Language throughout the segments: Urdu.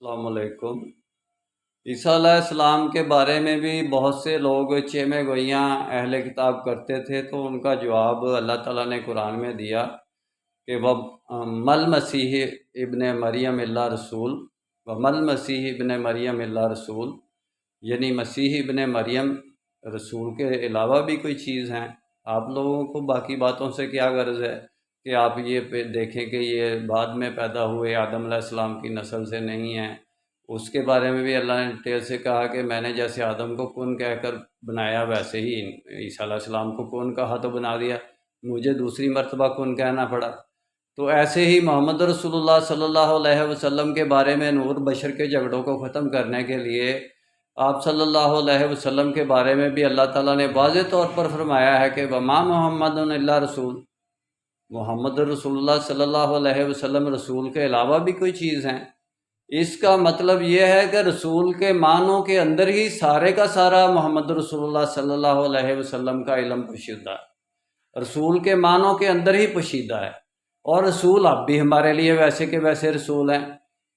السلام علیکم۔ عیسیٰ علیہ السلام کے بارے میں بھی بہت سے لوگ چیمے گوئیاں اہل کتاب کرتے تھے، تو ان کا جواب اللہ تعالیٰ نے قرآن میں دیا کہ وہ مل مسیح ابن مریم اللہ رسول، و مل مسیح ابن مریم اللہ رسول، یعنی مسیح ابن مریم رسول کے علاوہ بھی کوئی چیز ہیں؟ آپ لوگوں کو باقی باتوں سے کیا غرض ہے کہ آپ یہ دیکھیں کہ یہ بعد میں پیدا ہوئے آدم علیہ السلام کی نسل سے نہیں ہیں؟ اس کے بارے میں بھی اللہ نے ڈیٹیل سے کہا کہ میں نے جیسے آدم کو کن کہہ کر بنایا، ویسے ہی عیسیٰ علیہ السلام کو کن کہا تو بنا دیا، مجھے دوسری مرتبہ کن کہنا پڑا۔ تو ایسے ہی محمد رسول اللہ صلی اللہ علیہ وسلم کے بارے میں نور بشر کے جھگڑوں کو ختم کرنے کے لیے آپ صلی اللہ علیہ وسلم کے بارے میں بھی اللہ تعالیٰ نے واضح طور پر فرمایا ہے کہ وما محمد الا رسول، محمد رسول اللہ صلی اللہ علیہ وسلم رسول کے علاوہ بھی کوئی چیز ہیں۔ اس کا مطلب یہ ہے کہ رسول کے معنوں کے اندر ہی سارے کا سارا محمد رسول اللہ صلی اللہ علیہ وسلم کا علم پوشیدہ ہے، رسول کے معنوں کے اندر ہی پوشیدہ ہے، اور رسول اب بھی ہمارے لیے ویسے کے ویسے رسول ہیں۔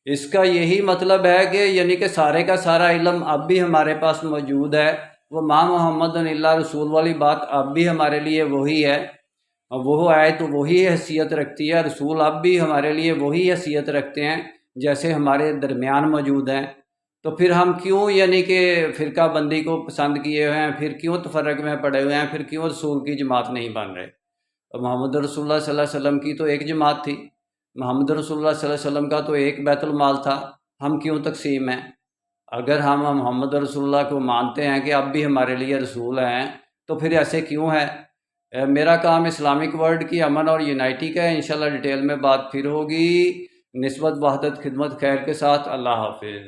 اس کا یہی مطلب ہے کہ یعنی کہ سارے کا سارا علم اب بھی ہمارے پاس موجود ہے، وہ ما محمد الا رسول والی بات اب بھی ہمارے لیے وہی ہے، وہ آئے تو وہی حیثیت رکھتی ہے، رسول اب بھی ہمارے لیے وہی حیثیت رکھتے ہیں جیسے ہمارے درمیان موجود ہیں۔ تو پھر ہم کیوں یعنی کہ فرقہ بندی کو پسند کیے ہوئے ہیں، پھر کیوں تفرق میں پڑے ہوئے ہیں، پھر کیوں رسول کی جماعت نہیں بن رہے؟ محمد رسول اللہ صلی اللہ علیہ وسلم کی تو ایک جماعت تھی، محمد رسول اللہ صلی اللہ علیہ وسلم کا تو ایک بیت المال تھا، ہم کیوں تقسیم ہیں؟ اگر ہم محمد رسول اللہ کو مانتے ہیں کہ اب بھی ہمارے لیے رسول ہیں تو پھر ایسے کیوں ہے؟ میرا کام اسلامک ورلڈ کی امن اور یونائٹی کا ہے، انشاءاللہ ڈیٹیل میں بات پھر ہوگی۔ نسبت وحدت خدمت خیر کے ساتھ، اللہ حافظ۔